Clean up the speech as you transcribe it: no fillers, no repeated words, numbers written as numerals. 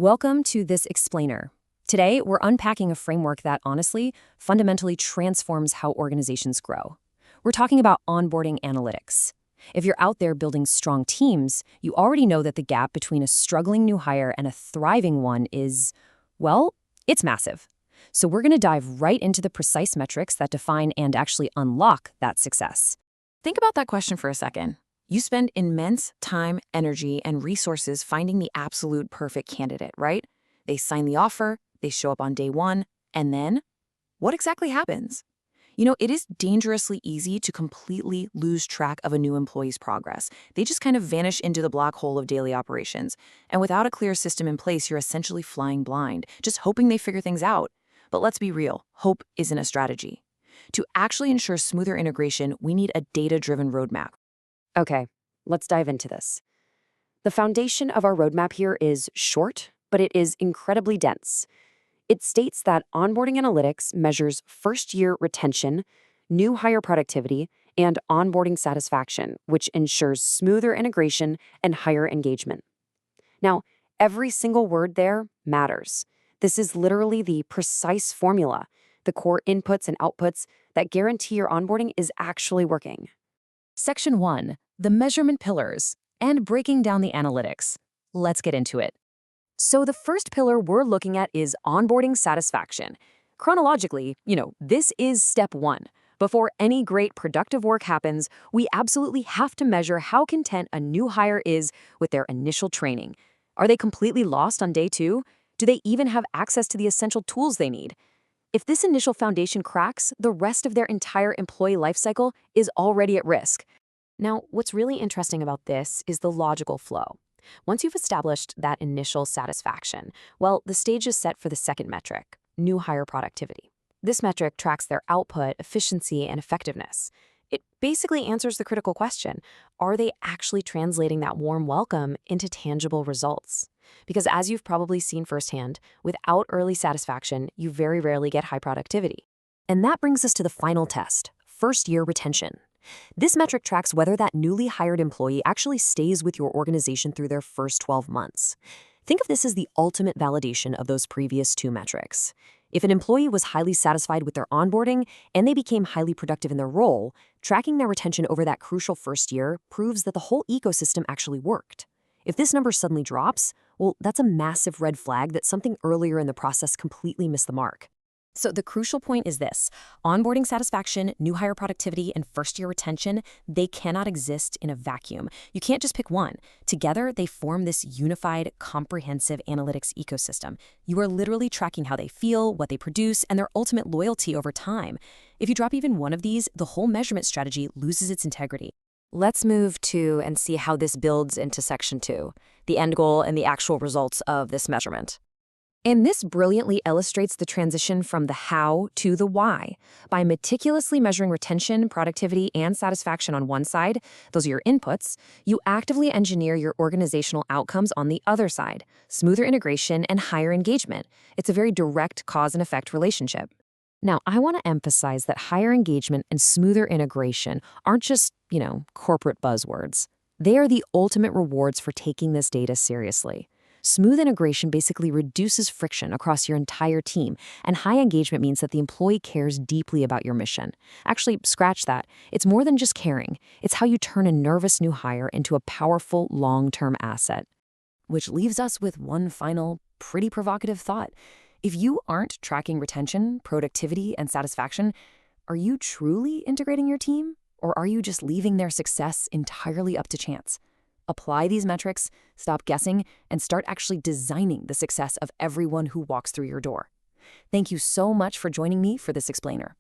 Welcome to this explainer. Today, we're unpacking a framework that honestly, fundamentally transforms how organizations grow. We're talking about onboarding analytics. If you're out there building strong teams, you already know that the gap between a struggling new hire and a thriving one is, well, it's massive. So we're going to dive right into the precise metrics that define and actually unlock that success. Think about that question for a second. You spend immense time, energy, and resources finding the absolute perfect candidate, right? They sign the offer, they show up on day one, and then what exactly happens? It is dangerously easy to completely lose track of a new employee's progress. They just kind of vanish into the black hole of daily operations. And without a clear system in place, you're essentially flying blind, just hoping they figure things out. But let's be real, hope isn't a strategy. To actually ensure smoother integration, we need a data-driven roadmap. Okay, let's dive into this. The foundation of our roadmap here is short, but it is incredibly dense. It states that onboarding analytics measures first-year retention, new hire productivity, and onboarding satisfaction, which ensures smoother integration and higher engagement. Now, every single word there matters. This is literally the precise formula, the core inputs and outputs that guarantee your onboarding is actually working. Section 1, the measurement pillars, and breaking down the analytics. Let's get into it. So the first pillar we're looking at is onboarding satisfaction. Chronologically, this is step 1. Before any great productive work happens, we absolutely have to measure how content a new hire is with their initial training. Are they completely lost on day 2? Do they even have access to the essential tools they need? If this initial foundation cracks, the rest of their entire employee lifecycle is already at risk. Now, what's really interesting about this is the logical flow. Once you've established that initial satisfaction, well, the stage is set for the second metric, new hire productivity. This metric tracks their output, efficiency, and effectiveness. It basically answers the critical question, are they actually translating that warm welcome into tangible results? Because as you've probably seen firsthand, without early satisfaction, you very rarely get high productivity. And that brings us to the final test, first-year retention. This metric tracks whether that newly hired employee actually stays with your organization through their first 12 months. Think of this as the ultimate validation of those previous 2 metrics. If an employee was highly satisfied with their onboarding and they became highly productive in their role, tracking their retention over that crucial first year proves that the whole ecosystem actually worked. If this number suddenly drops, well, that's a massive red flag that something earlier in the process completely missed the mark. So the crucial point is this: onboarding satisfaction, new hire productivity, and first-year retention, they cannot exist in a vacuum. You can't just pick one. Together, they form this unified, comprehensive analytics ecosystem. You are literally tracking how they feel, what they produce, and their ultimate loyalty over time. If you drop even one of these, the whole measurement strategy loses its integrity. Let's move to and see how this builds into section 2, the end goal and the actual results of this measurement. And this brilliantly illustrates the transition from the how to the why. By meticulously measuring retention, productivity, and satisfaction on one side, those are your inputs, you actively engineer your organizational outcomes on the other side, smoother integration and higher engagement. It's a very direct cause and effect relationship. Now, I want to emphasize that higher engagement and smoother integration aren't just, corporate buzzwords. They are the ultimate rewards for taking this data seriously. Smooth integration basically reduces friction across your entire team, and high engagement means that the employee cares deeply about your mission. Actually, scratch that. It's more than just caring. It's how you turn a nervous new hire into a powerful, long-term asset. Which leaves us with one final, pretty provocative thought. If you aren't tracking retention, productivity, and satisfaction, are you truly integrating your team? Or are you just leaving their success entirely up to chance? Apply these metrics, stop guessing, and start actually designing the success of everyone who walks through your door. Thank you so much for joining me for this explainer.